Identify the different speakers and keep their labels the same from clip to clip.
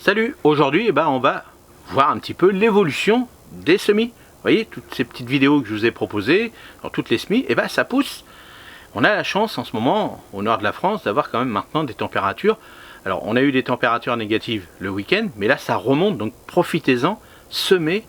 Speaker 1: Salut, aujourd'hui on va voir un petit peu l'évolution des semis. Vous voyez, toutes ces petites vidéos que je vous ai proposées, dans toutes les semis, ça pousse. On a la chance en ce moment, au nord de la France, d'avoir quand même maintenant des températures. Alors on a eu des températures négatives le week-end, mais là ça remonte, donc profitez-en, semez.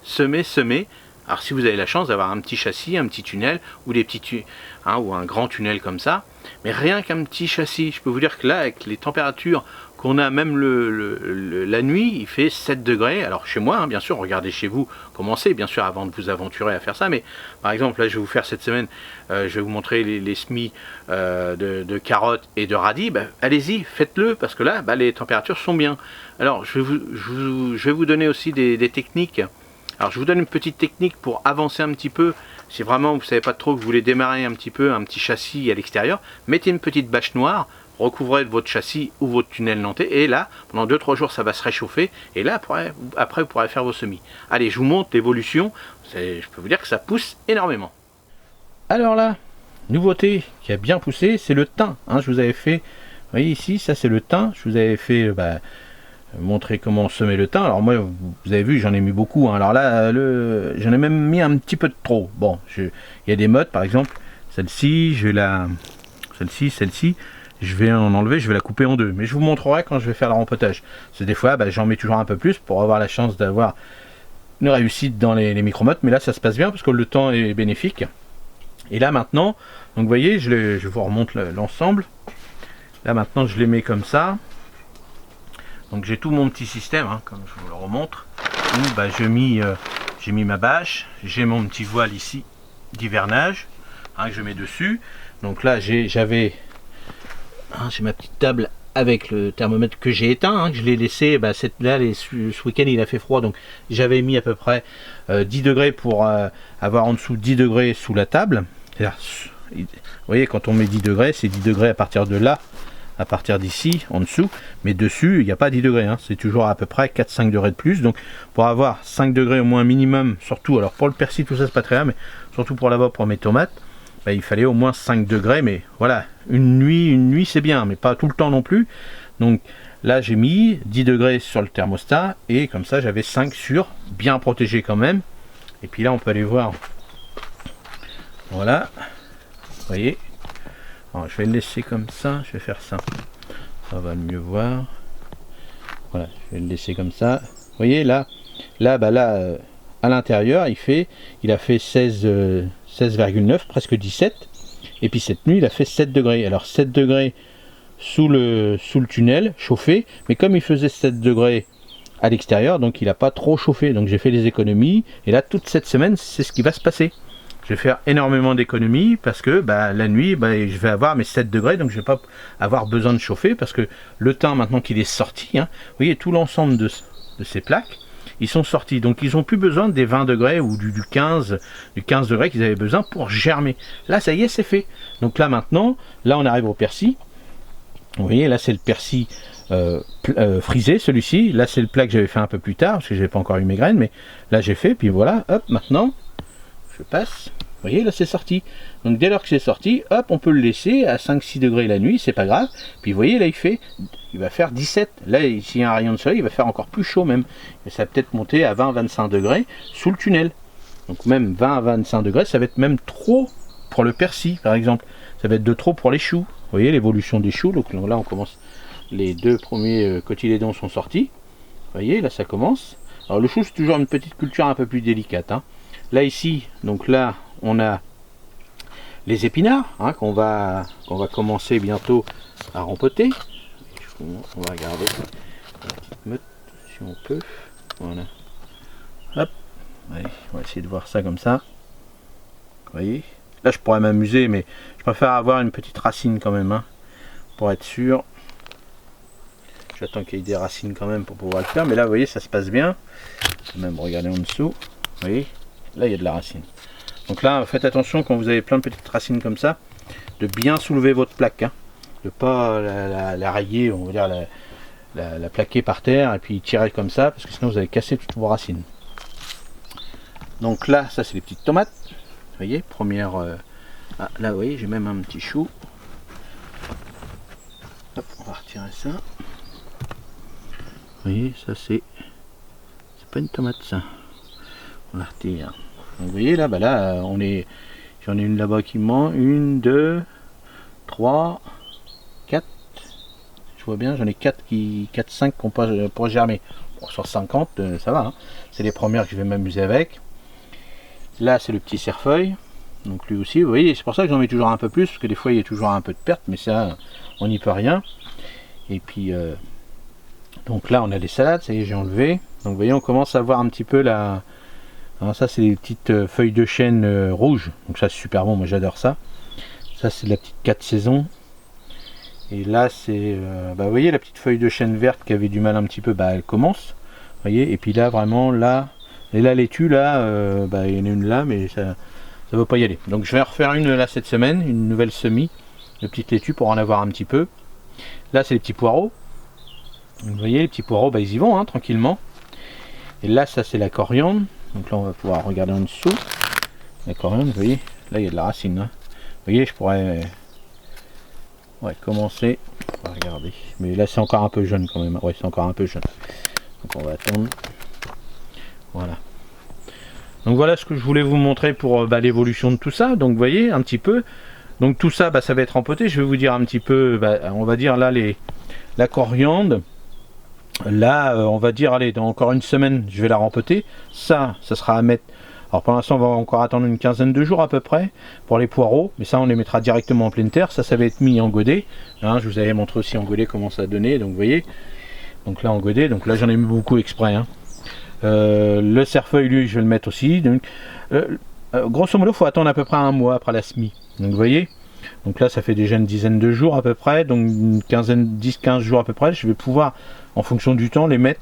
Speaker 1: Alors si vous avez la chance d'avoir un petit châssis, un petit tunnel, ou des petits ou un grand tunnel comme ça, mais rien qu'un petit châssis, je peux vous dire que là, avec les températures qu'on a, même la nuit, il fait 7 degrés. Alors chez moi, bien sûr, regardez chez vous comment c'est, bien sûr, avant de vous aventurer à faire ça. Mais par exemple, là, je vais vous faire cette semaine, je vais vous montrer les semis de carottes et de radis. Allez-y, faites-le, parce que là, les températures sont bien. Alors, je vais vous donner aussi des techniques. Alors, je vous donne une petite technique pour avancer un petit peu. Si vraiment vous ne savez pas trop, que vous voulez démarrer un petit peu, un petit châssis à l'extérieur, mettez une petite bâche noire, recouvrez votre châssis ou votre tunnel nantais, et là, pendant 2-3 jours, ça va se réchauffer, et là, après, vous pourrez faire vos semis. Allez, je vous montre l'évolution, je peux vous dire que ça pousse énormément. Alors là, nouveauté qui a bien poussé, c'est le thym. Je vous avais fait, vous voyez ici, ça c'est le thym, je vous avais fait montrer comment semer le thym. Alors moi, vous avez vu, j'en ai mis beaucoup. Alors là, j'en ai même mis un petit peu de trop. Bon, il y a des modes, par exemple, celle-ci, celle-ci, je vais en enlever, je vais la couper en deux. Mais je vous montrerai quand je vais faire le rempotage. C'est des fois, j'en mets toujours un peu plus pour avoir la chance d'avoir une réussite dans les micro-modes. Mais là, ça se passe bien parce que le temps est bénéfique. Et là maintenant, donc vous voyez, je vous remonte l'ensemble. Là maintenant, je les mets comme ça. Donc j'ai tout mon petit système, comme je vous le remontre, où j'ai mis ma bâche, j'ai mon petit voile ici d'hivernage, que je mets dessus. Donc là j'ai ma petite table avec le thermomètre que j'ai éteint, que je l'ai laissé, ce week-end il a fait froid, donc j'avais mis à peu près 10 degrés pour avoir en dessous 10 degrés sous la table. Vous voyez, quand on met 10 degrés, c'est 10 degrés à partir de là, à partir d'ici, en dessous, mais dessus, il n'y a pas 10 degrés, c'est toujours à peu près 4-5 degrés de plus, donc pour avoir 5 degrés au moins minimum, surtout, alors pour le persil, tout ça c'est pas très bien, mais surtout pour mes tomates, il fallait au moins 5 degrés, mais voilà, une nuit c'est bien, mais pas tout le temps non plus, donc là j'ai mis 10 degrés sur le thermostat, et comme ça j'avais 5 sur, bien protégé quand même, et puis là on peut aller voir, voilà, vous voyez. Alors, je vais le laisser comme ça, je vais faire ça, ça va mieux voir. Voilà, je vais le laisser comme ça. Vous voyez là, à l'intérieur, il a fait 16,9, presque 17. Et puis cette nuit, il a fait 7 degrés. Alors 7 degrés sous le tunnel, chauffé, mais comme il faisait 7 degrés à l'extérieur, donc il n'a pas trop chauffé. Donc j'ai fait des économies. Et là, toute cette semaine, c'est ce qui va se passer. Je vais faire énormément d'économies parce que la nuit, je vais avoir mes 7 degrés, donc je ne vais pas avoir besoin de chauffer parce que le thym, maintenant qu'il est sorti, vous voyez, tout l'ensemble de ces plaques, ils sont sortis. Donc ils n'ont plus besoin des 20 degrés ou du 15 degrés qu'ils avaient besoin pour germer. Là, ça y est, c'est fait. Donc là, maintenant, là, on arrive au persil. Vous voyez, là, c'est le persil frisé, celui-ci. Là, c'est le plat que j'avais fait un peu plus tard parce que je n'avais pas encore eu mes graines, mais là, j'ai fait. Puis voilà, hop, maintenant... je passe, vous voyez là c'est sorti, donc dès lors que c'est sorti, hop, on peut le laisser à 5-6 degrés la nuit, c'est pas grave, puis vous voyez là il va faire 17, là s'il y a un rayon de soleil, il va faire encore plus chaud même, et ça va peut-être monter à 20-25 degrés sous le tunnel, donc même 20-25 degrés, ça va être même trop pour le persil par exemple, ça va être de trop pour les choux, vous voyez l'évolution des choux, donc là on commence, les 2 premiers cotylédons sont sortis, vous voyez là ça commence, alors le chou c'est toujours une petite culture un peu plus délicate, Là ici, donc là, on a les épinards qu'on va commencer bientôt à rempoter. On va regarder la petite meute si on peut. Voilà. Hop. Allez, on va essayer de voir ça comme ça. Vous voyez. Là, je pourrais m'amuser, mais je préfère avoir une petite racine quand même, pour être sûr. J'attends qu'il y ait des racines quand même pour pouvoir le faire. Mais là, vous voyez, ça se passe bien. Même regarder en dessous. Vous voyez. Là il y a de la racine, donc là faites attention quand vous avez plein de petites racines comme ça de bien soulever votre plaque, de pas la rayer, on va dire la plaquer par terre et puis tirer comme ça parce que sinon vous allez casser toutes vos racines. Donc là ça c'est les petites tomates, vous voyez, première là vous voyez j'ai même un petit chou. Hop, on va retirer ça, vous voyez, ça c'est pas une tomate, ça. On la retire. Donc, vous voyez là, bah là, j'en ai une là-bas qui ment. 1, 2, 3, 4. Je vois bien, j'en ai 4, 5 qui n'ont pas germé. Bon, sur 50, ça va. Hein. C'est les premières que je vais m'amuser avec. Là, c'est le petit cerfeuil. Donc lui aussi, vous voyez, c'est pour ça que j'en mets toujours un peu plus, parce que des fois il y a toujours un peu de perte, mais ça, on n'y peut rien. Et puis, donc là, on a les salades, ça y est, j'ai enlevé. Donc vous voyez, on commence à voir un petit peu la... Alors ça, c'est les petites feuilles de chêne rouges. Donc ça, c'est super bon, moi j'adore ça. Ça, c'est la petite 4 saisons. Et là, c'est... bah, vous voyez, la petite feuille de chêne verte qui avait du mal un petit peu, bah, elle commence. Vous voyez, et puis là, vraiment, là... Et là, laitue, là, bah, il y en a une là, mais ça ne va pas y aller. Donc je vais en refaire une là cette semaine, une nouvelle semis de petite laitue pour en avoir un petit peu. Là, c'est les petits poireaux. Vous voyez, les petits poireaux, bah, ils y vont, hein, tranquillement. Et là, ça, c'est la coriandre. Donc là, on va pouvoir regarder en dessous. La coriandre, vous voyez, là, il y a de la racine. Hein. Vous voyez, je pourrais commencer. On va regarder. Mais là, c'est encore un peu jeune quand même. Ouais, c'est encore un peu jeune. Donc on va attendre. Voilà. Donc voilà ce que je voulais vous montrer pour l'évolution de tout ça. Donc vous voyez un petit peu. Donc tout ça, ça va être empoté. Je vais vous dire un petit peu, on va dire là la coriandre. Là, on va dire, allez, dans encore une semaine, je vais la rempoter. Ça sera à mettre. Alors pour l'instant, on va encore attendre une quinzaine de jours à peu près pour les poireaux. Mais ça, on les mettra directement en pleine terre. Ça va être mis en godet. Hein, je vous avais montré aussi en godet comment ça donnait. Donc vous voyez. Donc là en godet. Donc là, j'en ai mis beaucoup exprès. Hein. Le cerfeuil, lui, je vais le mettre aussi. Donc, grosso modo, il faut attendre à peu près un mois après la semis. Donc, vous voyez. Donc là, ça fait déjà une dizaine de jours à peu près. Donc, une quinzaine, 10-15 jours à peu près. Je vais pouvoir, en fonction du temps, les mettre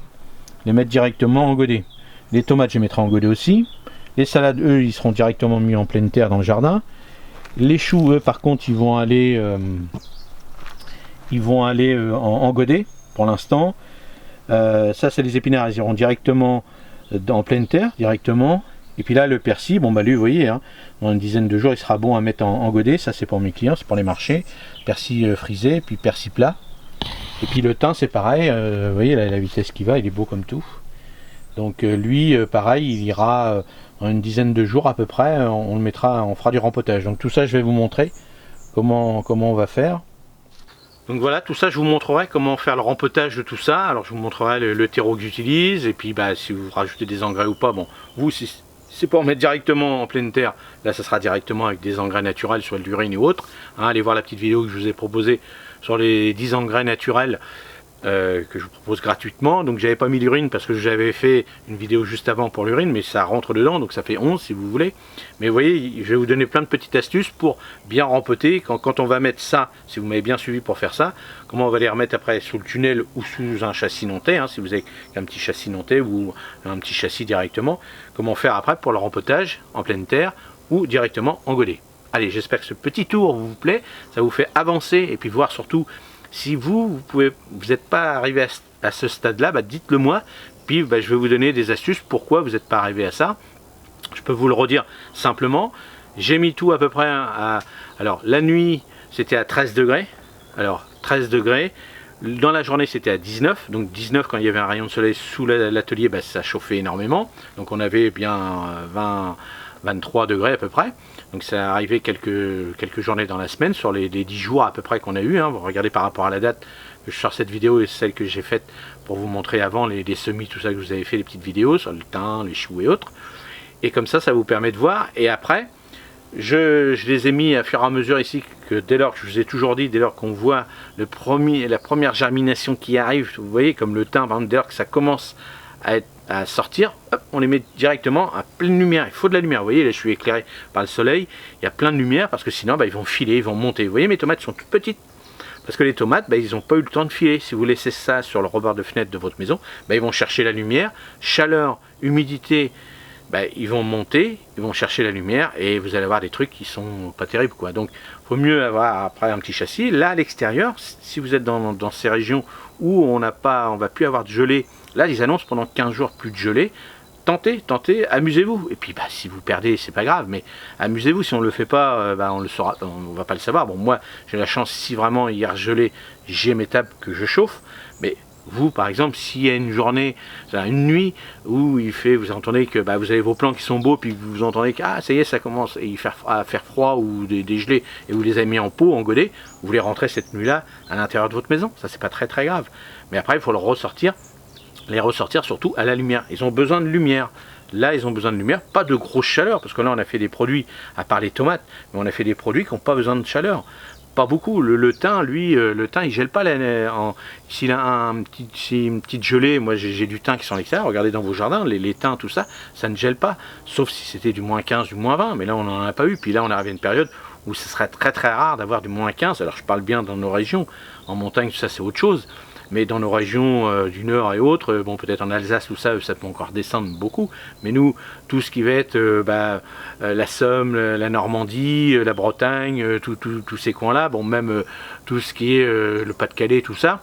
Speaker 1: directement en godet. Les tomates, je les mettrai en godet aussi. Les salades, eux, ils seront directement mis en pleine terre dans le jardin. Les choux, eux, par contre, ils vont aller en godet pour l'instant. Ça, c'est les épinards, ils iront directement en pleine terre, directement. Et puis là, le persil, bon, bah lui, vous voyez, hein, dans une dizaine de jours, il sera bon à mettre en godet. Ça, c'est pour mes clients, c'est pour les marchés. Persil frisé, puis persil plat. Et puis le thym, c'est pareil. Vous voyez, la vitesse qu'il va, il est beau comme tout. Donc lui, pareil, il ira en une dizaine de jours à peu près. On le mettra, on fera du rempotage. Donc tout ça, je vais vous montrer comment on va faire. Donc voilà, tout ça, je vous montrerai comment faire le rempotage de tout ça. Alors je vous montrerai le terreau que j'utilise, et puis si vous rajoutez des engrais ou pas, bon, vous, si c'est pour mettre directement en pleine terre, là ça sera directement avec des engrais naturels, soit de l'urine et autres. Hein, allez voir la petite vidéo que je vous ai proposée sur les 10 engrais naturels que je vous propose gratuitement. Donc j'avais pas mis l'urine parce que j'avais fait une vidéo juste avant pour l'urine, mais ça rentre dedans, donc ça fait 11 si vous voulez. Mais vous voyez, je vais vous donner plein de petites astuces pour bien rempoter. Quand on va mettre ça, si vous m'avez bien suivi pour faire ça, comment on va les remettre après sous le tunnel ou sous un châssis nantais, hein, si vous avez un petit châssis nantais ou un petit châssis directement, comment faire après pour le rempotage en pleine terre ou directement en godet. Allez, j'espère que ce petit tour vous plaît, ça vous fait avancer et puis voir surtout si vous n'êtes pas arrivé à ce stade-là, dites-le moi, puis je vais vous donner des astuces pourquoi vous n'êtes pas arrivé à ça. Je peux vous le redire simplement, j'ai mis tout à peu près alors la nuit c'était à 13 degrés, alors 13 degrés, dans la journée c'était à 19, donc 19 quand il y avait un rayon de soleil sous l'atelier, ça chauffait énormément, donc on avait bien 23 degrés à peu près. Donc ça arrivait quelques journées dans la semaine, sur les 10 jours à peu près qu'on a eu. Hein. Vous regardez par rapport à la date que je sors cette vidéo et celle que j'ai faite pour vous montrer avant les semis, tout ça que je vous avais fait, les petites vidéos sur le thym, les choux et autres. Et comme ça vous permet de voir. Et après, je les ai mis à fur et à mesure ici, que dès lors que je vous ai toujours dit, dès lors qu'on voit la première germination qui arrive, vous voyez, comme le thym, par exemple, dès lors que ça commence à sortir, hop, on les met directement à pleine lumière. Il faut de la lumière, vous voyez, là je suis éclairé par le soleil, il y a plein de lumière parce que sinon ils vont filer, ils vont monter. Vous voyez, mes tomates sont toutes petites parce que les tomates, ils n'ont pas eu le temps de filer. Si vous laissez ça sur le rebord de fenêtre de votre maison, ils vont chercher la lumière, chaleur, humidité, ils vont monter, ils vont chercher la lumière et vous allez avoir des trucs qui sont pas terribles, quoi. Donc il faut mieux avoir après un petit châssis. Là à l'extérieur, si vous êtes dans ces régions où on va plus avoir de gelée, là ils annoncent pendant 15 jours plus de gelée. Tentez, amusez-vous. Et puis si vous perdez, c'est pas grave, mais amusez-vous. Si on le fait pas, on le saura, on va pas le savoir. Bon, moi j'ai la chance, si vraiment il y a gelé, j'ai mes tables que je chauffe, mais vous, par exemple, s'il y a une journée, une nuit où vous entendez que vous avez vos plants qui sont beaux, puis vous entendez que ça y est, ça commence à faire froid ou dégeler, et vous les avez mis en pot, en godet, vous les rentrez cette nuit-là à l'intérieur de votre maison. Ça, c'est pas très très grave. Mais après, il faut les ressortir surtout à la lumière. Ils ont besoin de lumière. Là, ils ont besoin de lumière, pas de grosse chaleur, parce que là, on a fait des produits, à part les tomates, mais on a fait des produits qui n'ont pas besoin de chaleur. Pas beaucoup. Le thym, lui, le thym, il gèle pas. S'il a une petite gelée, moi j'ai du thym qui sont à l'extérieur, regardez dans vos jardins, les thym, tout ça, ça ne gèle pas. Sauf si c'était du moins 15, du moins 20, mais là, on n'en a pas eu. Puis là, on arrive à une période où ce serait très très rare d'avoir du moins 15. Alors, je parle bien dans nos régions. En montagne, tout ça, c'est autre chose. Mais dans nos régions du Nord et autres, bon, peut-être en Alsace, tout ça, ça peut encore descendre beaucoup. Mais nous, tout ce qui va être la Somme, la Normandie, la Bretagne, tous ces coins-là, bon, même tout ce qui est le Pas-de-Calais, tout ça,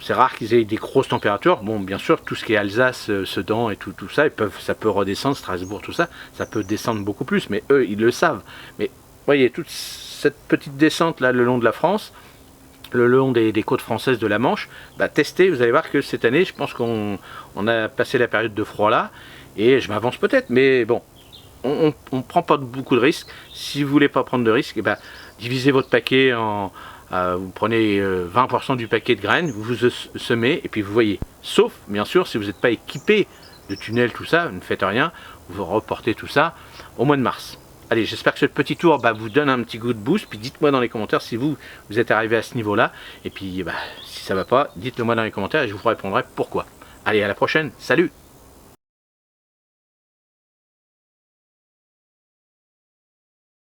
Speaker 1: c'est rare qu'ils aient des grosses températures. Bon, bien sûr, tout ce qui est Alsace, Sedan et tout ça, ça peut redescendre, Strasbourg, tout ça, ça peut descendre beaucoup plus. Mais eux, ils le savent. Mais voyez, toute cette petite descente là, le long de la France, le long des côtes françaises de la Manche, testez, vous allez voir que cette année, je pense qu'on a passé la période de froid là, et je m'avance peut-être, mais bon, on ne prend pas beaucoup de risques. Si vous voulez pas prendre de risques, divisez votre paquet vous prenez 20% du paquet de graines, vous semez, et puis vous voyez. Sauf, bien sûr, si vous n'êtes pas équipé de tunnels, tout ça, ne faites rien, vous reportez tout ça au mois de mars. Allez, j'espère que ce petit tour vous donne un petit coup de boost, puis dites-moi dans les commentaires si vous êtes arrivé à ce niveau-là, et puis si ça va pas, dites-le moi dans les commentaires et je vous répondrai pourquoi. Allez, à la prochaine, salut!